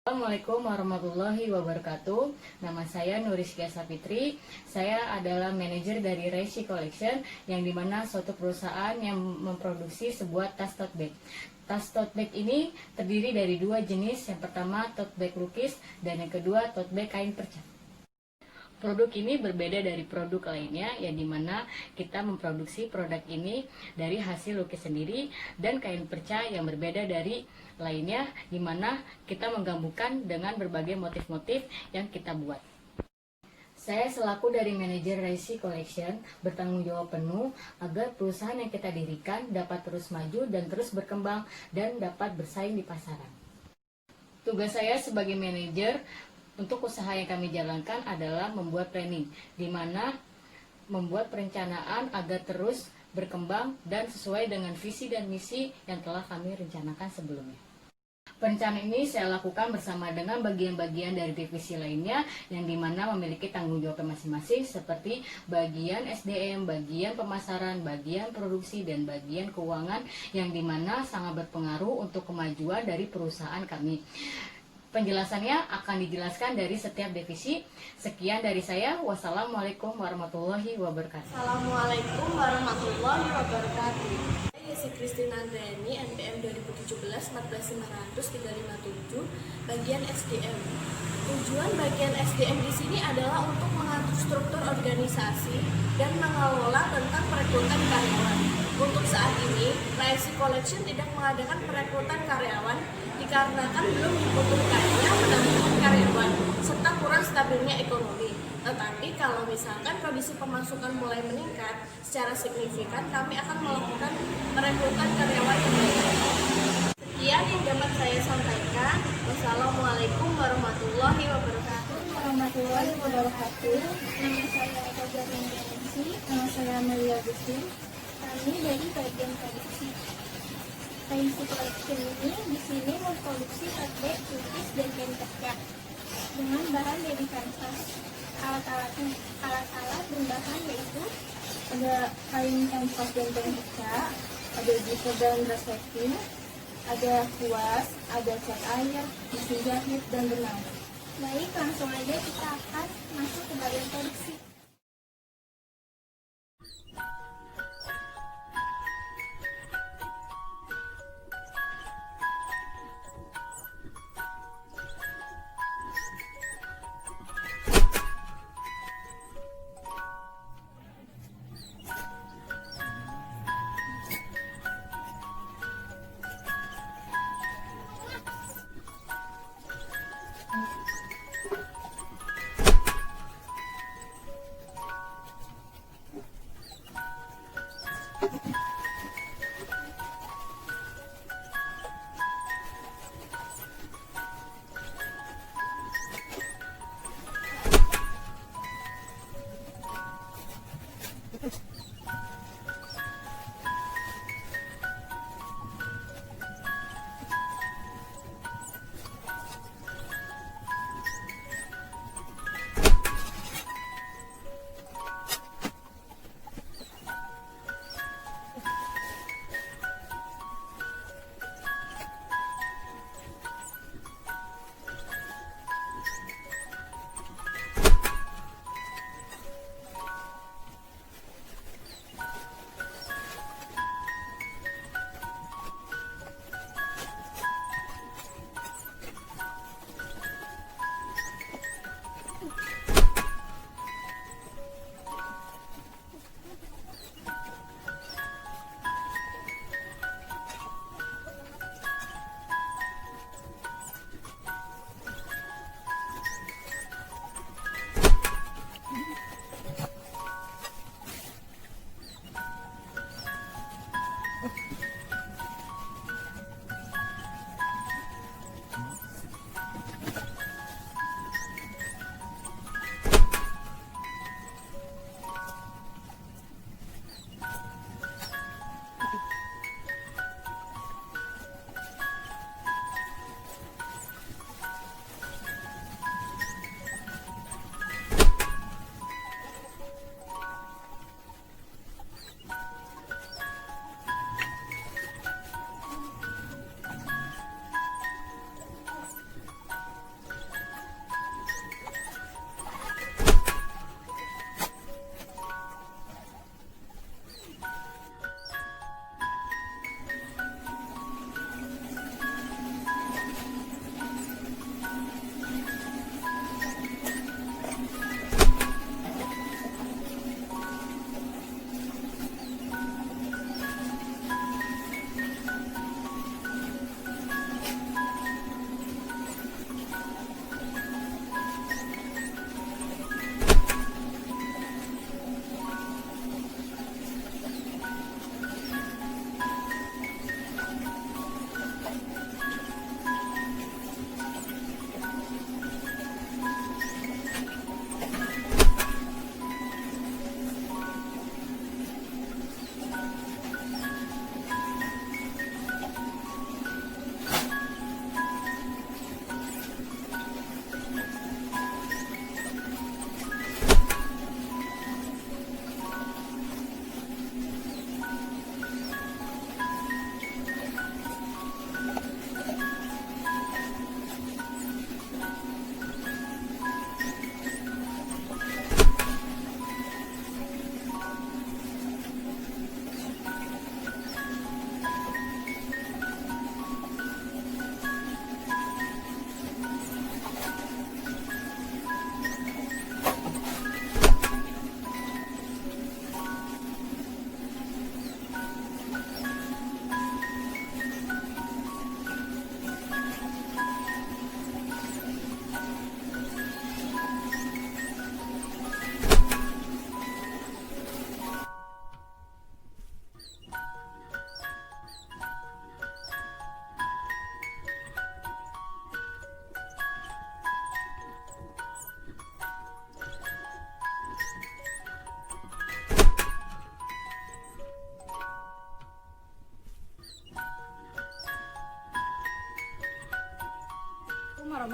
Assalamualaikum warahmatullahi wabarakatuh. Nama saya Nurizkia Sapitri. Saya adalah manajer dari Raisi Collection, yang dimana suatu perusahaan yang memproduksi sebuah tas tote bag. Tas tote bag ini terdiri dari dua jenis. Yang pertama tote bag lukis dan yang kedua tote bag kain perca. Produk ini berbeda dari produk lainnya, yang dimana kita memproduksi produk ini dari hasil lukis sendiri dan kain perca yang berbeda dari lainnya, dimana kita menggabungkan dengan berbagai motif-motif yang kita buat. Saya selaku dari manajer Raisi Collection bertanggung jawab penuh agar perusahaan yang kita dirikan dapat terus maju dan terus berkembang dan dapat bersaing di pasaran. Tugas saya sebagai manajer untuk usaha yang kami jalankan adalah membuat planning, di mana membuat perencanaan agar terus berkembang dan sesuai dengan visi dan misi yang telah kami rencanakan sebelumnya. Perencanaan ini saya lakukan bersama dengan bagian-bagian dari divisi lainnya, yang dimana memiliki tanggung jawab masing-masing, seperti bagian SDM, bagian pemasaran, bagian produksi, dan bagian keuangan, yang dimana sangat berpengaruh untuk kemajuan dari perusahaan kami. Penjelasannya akan dijelaskan dari setiap divisi. Sekian dari saya. Wassalamualaikum warahmatullahi wabarakatuh. Assalamualaikum warahmatullahi wabarakatuh. Saya Yesi Kristina Andriani, NPM 2017 14500 bagian SDM. Tujuan bagian SDM di sini adalah untuk mengatur struktur organisasi dan mengelola tentang perekrutan karyawan. Untuk saat ini, Raisi Collection tidak mengadakan perekrutan karyawan dikarenakan belum dibutuhkannya menambah karyawan serta kurang stabilnya ekonomi. Tetapi kalau misalkan kondisi pemasukan mulai meningkat secara signifikan, kami akan melakukan perekrutan karyawan yang baik. Sekian yang dapat saya sampaikan. Wassalamualaikum warahmatullahi wabarakatuh. Warahmatullahi wabarakatuh. Nama saya Eka Jarnansi. Nama saya Melia Agustin. Kami dari bagian produksi. Raisi Collection ini di sini memproduksi tote bag, lukis, dan kain perca dengan bahan dari kanvas. Alat-alat dan bahan yaitu ada kain kanvas dan kain perca, ada zipper dan resleting, ada kuas, ada cat air, mesin jahit, dan benang. Baik, langsung aja kita akan masuk ke bagian produksi.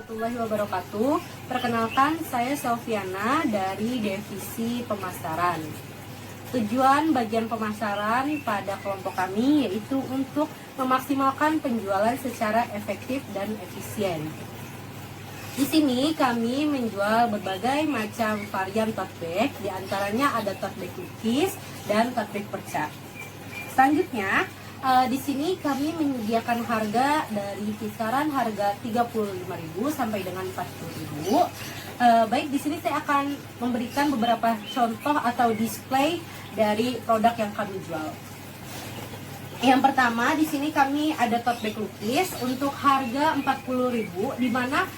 warahmatullahi wabarakatuh. Perkenalkan, saya Selviana dari Divisi Pemasaran. Tujuan bagian pemasaran pada kelompok kami yaitu untuk memaksimalkan penjualan secara efektif dan efisien. Di sini kami menjual berbagai macam varian tote bag, diantaranya ada tote bag cookies dan tote bag perca. Selanjutnya, di sini kami menyediakan harga dari kisaran harga 35.000 sampai dengan 40.000. Baik, di sini saya akan memberikan beberapa contoh atau display dari produk yang kami jual. Yang pertama, di sini kami ada tote bag lukis untuk harga 40.000, di mana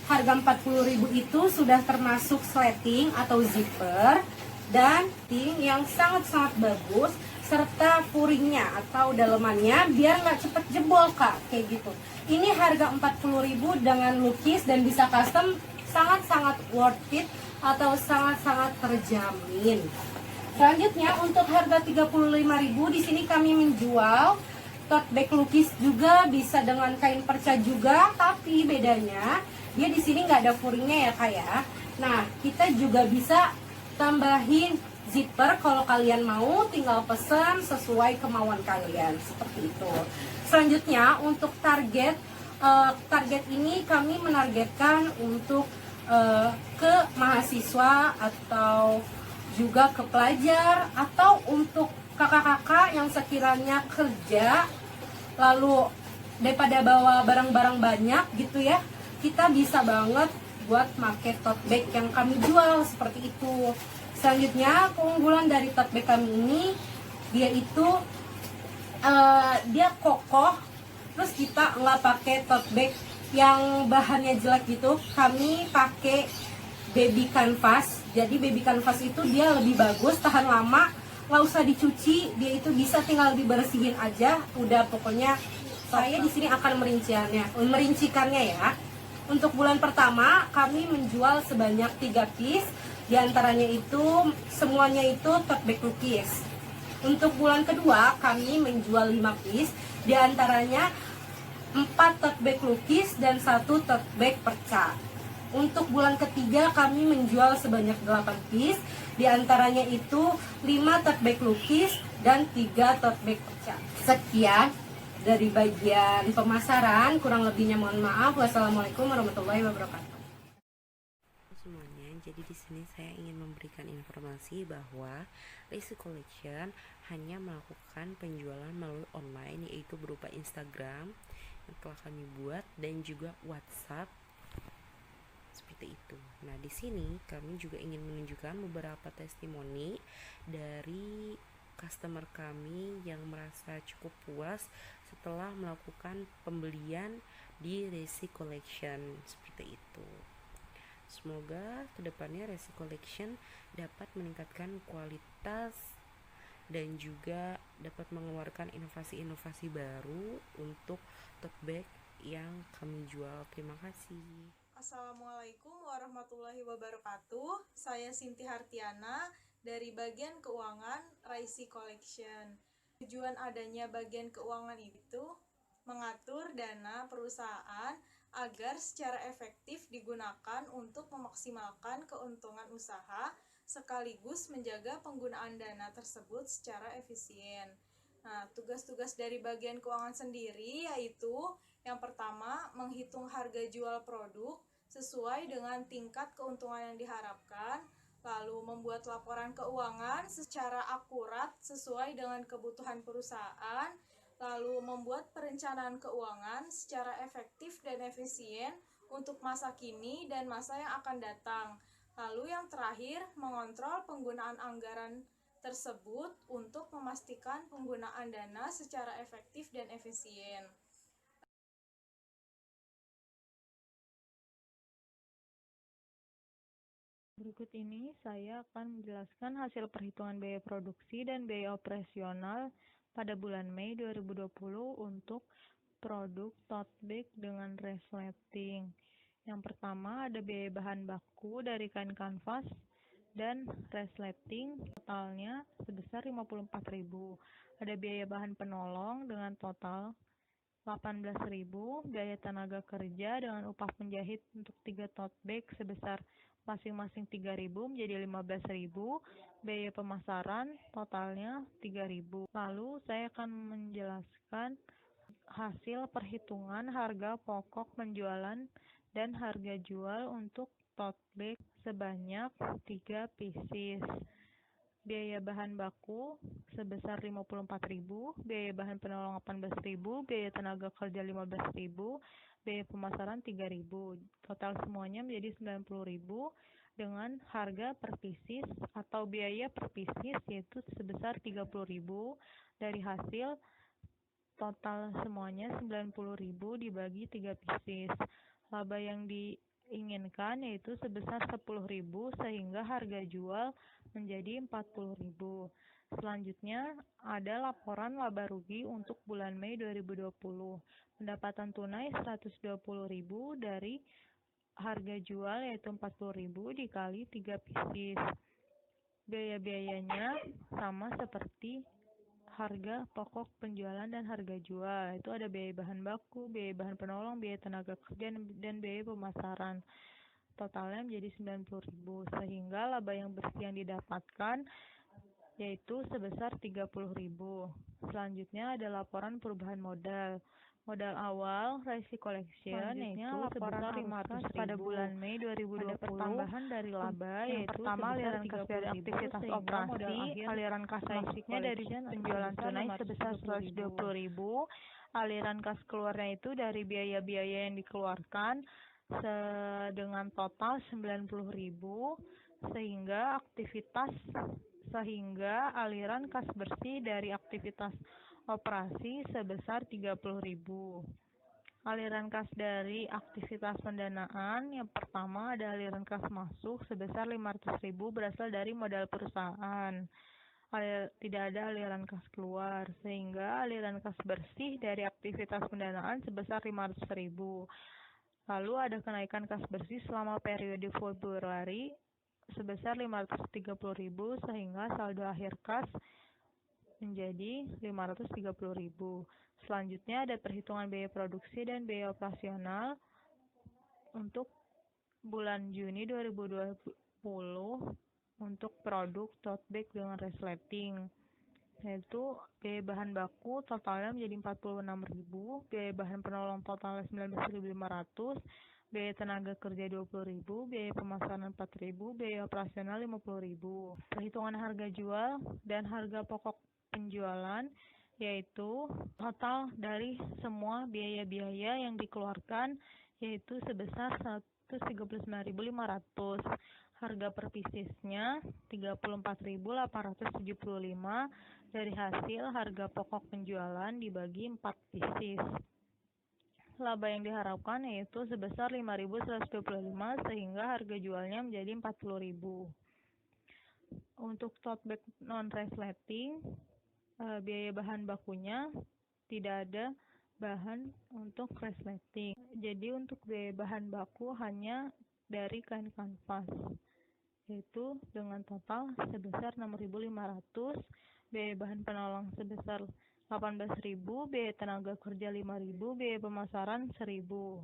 harga 40.000 itu sudah termasuk sleting atau zipper dan ting yang sangat-sangat bagus, serta furingnya atau dalemannya biar nggak cepet jebol kak, kayak gitu. Ini harga 40.000 dengan lukis dan bisa custom, sangat-sangat worth it atau sangat-sangat terjamin. Selanjutnya untuk harga 35.000 di sini kami menjual tote bag lukis juga, bisa dengan kain perca juga, tapi bedanya dia di sini nggak ada furingnya ya kak ya. Nah, kita juga bisa tambahin zipper kalau kalian mau, tinggal pesan sesuai kemauan kalian, seperti itu. Selanjutnya untuk target ini kami menargetkan untuk ke mahasiswa atau juga ke pelajar atau untuk kakak-kakak yang sekiranya kerja lalu daripada bawa barang-barang banyak gitu ya, kita bisa banget buat make tote bag yang kami jual seperti itu. Selanjutnya, keunggulan dari tote bag kami ini, dia itu dia kokoh, terus kita nggak pakai tote bag yang bahannya jelek gitu. Kami pakai baby canvas. Jadi baby canvas itu dia lebih bagus, tahan lama, nggak usah dicuci, dia itu bisa tinggal dibersihin aja. Udah pokoknya saya di sini akan merincikannya ya. Untuk bulan pertama kami menjual sebanyak 3 piece. Di antaranya itu semuanya itu tote bag cookies. Untuk bulan kedua kami menjual 5 piece, di antaranya 4 tote bag cookies dan 1 tote bag perca. Untuk bulan ketiga kami menjual sebanyak 8 piece, di antaranya itu 5 tote bag cookies dan 3 tote bag perca. Sekian dari bagian pemasaran, kurang lebihnya mohon maaf. Wassalamualaikum warahmatullahi wabarakatuh. Semuanya, jadi di sini saya ingin memberikan informasi bahwa Raisi Collection hanya melakukan penjualan melalui online, yaitu berupa Instagram yang telah kami buat dan juga WhatsApp seperti itu. Nah, di sini kami juga ingin menunjukkan beberapa testimoni dari customer kami yang merasa cukup puas setelah melakukan pembelian di Raisi Collection seperti itu. Semoga kedepannya Raisi Collection dapat meningkatkan kualitas dan juga dapat mengeluarkan inovasi-inovasi baru untuk tote bag yang kami jual. Terima kasih. Assalamualaikum warahmatullahi wabarakatuh. Saya Sinti Hartiana dari bagian keuangan Raisi Collection. Tujuan adanya bagian keuangan itu mengatur dana perusahaan agar secara efektif digunakan untuk memaksimalkan keuntungan usaha sekaligus menjaga penggunaan dana tersebut secara efisien. Nah, tugas-tugas dari bagian keuangan sendiri yaitu yang pertama, menghitung harga jual produk sesuai dengan tingkat keuntungan yang diharapkan, lalu membuat laporan keuangan secara akurat sesuai dengan kebutuhan perusahaan, lalu membuat perencanaan keuangan secara efektif dan efisien untuk masa kini dan masa yang akan datang. Lalu yang terakhir, mengontrol penggunaan anggaran tersebut untuk memastikan penggunaan dana secara efektif dan efisien. Berikut ini saya akan menjelaskan hasil perhitungan biaya produksi dan biaya operasional pada bulan Mei 2020 untuk produk tote bag dengan resleting. Yang pertama ada biaya bahan baku dari kain kanvas dan resleting totalnya sebesar 54.000. Ada biaya bahan penolong dengan total 18.000, biaya tenaga kerja dengan upah penjahit untuk 3 tote bag sebesar masing-masing 3.000 menjadi 15.000, biaya pemasaran totalnya 3.000. Lalu saya akan menjelaskan hasil perhitungan harga pokok penjualan dan harga jual untuk tote bag sebanyak 3 pieces. Biaya bahan baku sebesar 54.000, biaya bahan penolong 18.000, biaya tenaga kerja 15.000, biaya pemasaran 3.000. Total semuanya menjadi 90.000 dengan harga per pieces atau biaya per pieces yaitu sebesar 30.000 dari hasil total semuanya 90.000 dibagi 3 pieces. Laba yang diinginkan yaitu sebesar 10.000 sehingga harga jual menjadi 40.000. Selanjutnya ada laporan laba rugi untuk bulan Mei 2020. Pendapatan tunai 120.000 dari harga jual yaitu 40.000 dikali 3 pieces. Biaya-biayanya sama seperti harga pokok penjualan dan harga jual. Itu ada biaya bahan baku, biaya bahan penolong, biaya tenaga kerja, dan biaya pemasaran. Totalnya menjadi 90.000 sehingga laba yang bersih yang didapatkan yaitu sebesar 30.000. Selanjutnya ada laporan perubahan modal. Modal awal Resi Collection yaitu laporan 500.000 pada bulan Mei 2020. Ada pertambahan dari laba yang pertama aliran kas dari aktivitas operasi, aliran kas masuknya dari penjualan tunai sebesar 120.000, aliran kas keluarnya itu dari biaya-biaya yang dikeluarkan dengan total 90.000 sehingga aliran kas bersih dari aktivitas operasi sebesar 30.000. Aliran kas dari aktivitas pendanaan yang pertama ada aliran kas masuk sebesar 500.000 berasal dari modal perusahaan. Tidak ada aliran kas keluar sehingga aliran kas bersih dari aktivitas pendanaan sebesar 500.000. Lalu ada kenaikan kas bersih selama periode Februari sebesar 530.000 sehingga saldo akhir kas menjadi 530.000. Selanjutnya ada perhitungan biaya produksi dan biaya operasional untuk bulan Juni 2020 untuk produk tote bag dengan resleting, yaitu biaya bahan baku totalnya menjadi 46.000, biaya bahan penolong totalnya 19.500, biaya tenaga kerja 20.000, biaya pemasaran 4.000, biaya operasional 50.000. Perhitungan harga jual dan harga pokok penjualan yaitu total dari semua biaya-biaya yang dikeluarkan yaitu sebesar 139.500. Harga per piecesnya 34.875 dari hasil harga pokok penjualan dibagi 4 pieces. Laba yang diharapkan yaitu sebesar 5.125 sehingga harga jualnya menjadi 40.000. Untuk tote bag non-resleting, biaya bahan bakunya tidak ada bahan untuk resleting. Jadi untuk biaya bahan baku hanya dari kain kanvas, yaitu dengan total sebesar 6.500, biaya bahan penolong sebesar 18.000, biaya tenaga kerja 5.000, biaya pemasaran 1.000.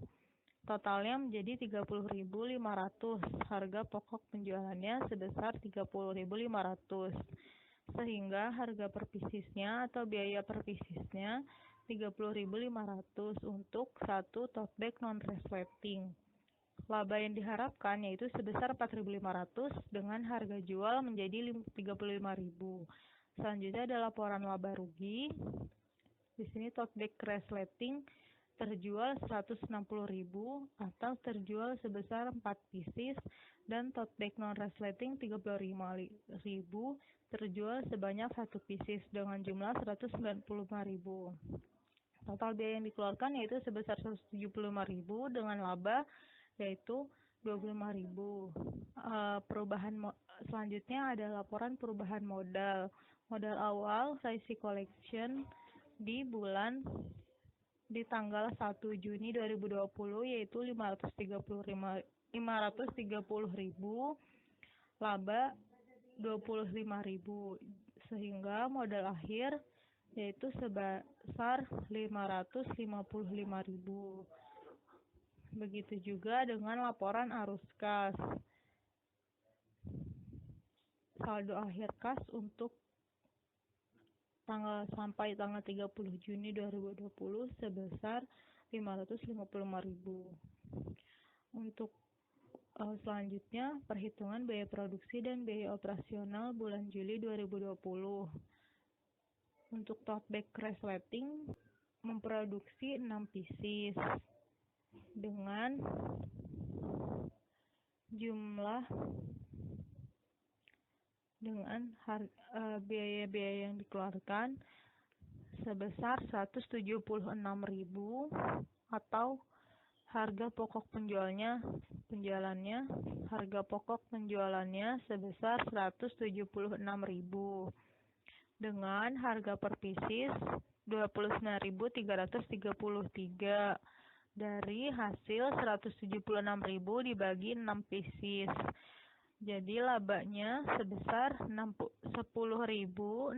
Totalnya menjadi 30.500. Harga pokok penjualannya sebesar 30.500. Sehingga harga per piecesnya atau biaya per piecesnya 30.500 untuk satu tote bag non-resleting. Laba yang diharapkan yaitu sebesar 4.500 dengan harga jual menjadi 35.000. Selanjutnya ada laporan laba rugi. Di sini tote bag resleting terjual 160.000 atau terjual sebesar 4 pieces dan tote bag non-resleting 35.000 terjual sebanyak 1 pieces dengan jumlah 195.000. Total biaya yang dikeluarkan yaitu sebesar 175.000 dengan laba yaitu 25.000. Selanjutnya ada laporan perubahan modal. Modal awal Resi Collection di tanggal 1 Juni 2020 yaitu 530.000, laba 25.000 sehingga modal akhir yaitu sebesar 555.000. Begitu juga dengan laporan arus kas. Saldo akhir kas untuk sampai tanggal 30 Juni 2020 sebesar 555.000. Untuk selanjutnya, perhitungan biaya produksi dan biaya operasional bulan Juli 2020. Untuk tote bag resleting memproduksi 6 pieces dengan jumlah biaya-biaya yang dikeluarkan sebesar 176.000 atau harga pokok penjualannya sebesar 176.000 dengan harga per pieces 29.333 dari hasil 176.000 dibagi 6 pieces. Jadi labanya sebesar 10.667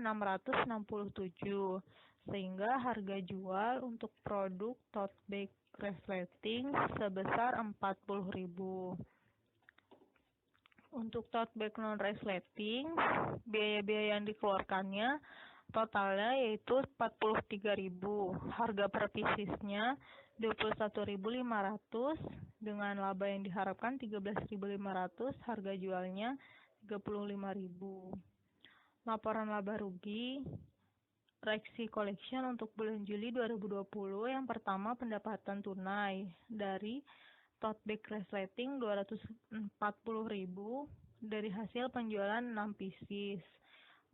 sehingga harga jual untuk produk tote bag resleting sebesar 40.000. Untuk tote bag non resleting, biaya-biaya yang dikeluarkannya totalnya yaitu 43.000. Harga per piecesnya 21.500 dengan laba yang diharapkan 13.500, harga jualnya 35.000. Laporan laba rugi Rexy Collection untuk bulan Juli 2020 yang pertama pendapatan tunai dari tote bag resleting 240.000 dari hasil penjualan 6 pieces.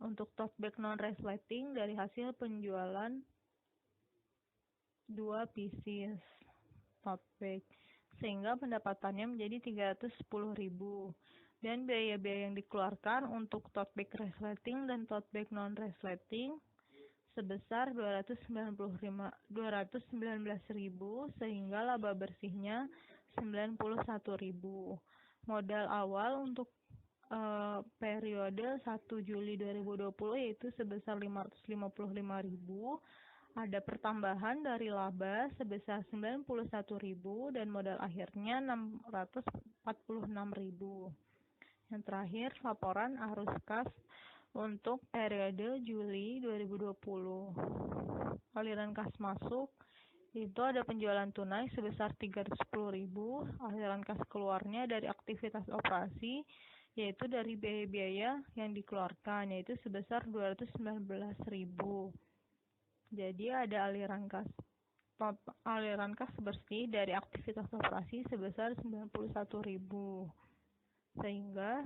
Untuk tote bag non resleting dari hasil penjualan 2 pieces tote bag sehingga pendapatannya menjadi 310.000. Dan biaya-biaya yang dikeluarkan untuk tote bag resleting dan tote bag non resleting sebesar 219.000 sehingga laba bersihnya 91.000. Modal awal untuk periode 1 Juli 2020 yaitu sebesar 555.000. Ada pertambahan dari laba sebesar 91.000 dan modal akhirnya 646.000. Yang terakhir, laporan arus kas untuk periode Juli 2020. Aliran kas masuk itu ada penjualan tunai sebesar 310.000, aliran kas keluarnya dari aktivitas operasi yaitu dari biaya-biaya yang dikeluarkan yaitu sebesar 219.000. Jadi ada aliran kas bersih dari aktivitas operasi sebesar 91.000. Sehingga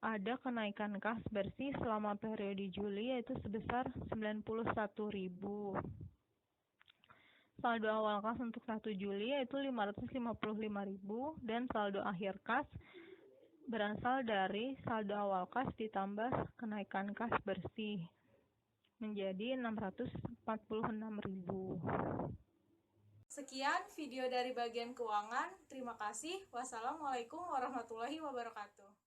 ada kenaikan kas bersih selama periode Juli yaitu sebesar 91.000. Saldo awal kas untuk 1 Juli yaitu 555.000 dan saldo akhir kas berasal dari saldo awal kas ditambah kenaikan kas bersih menjadi 646.000. Sekian video dari bagian keuangan. Terima kasih. Wassalamualaikum warahmatullahi wabarakatuh.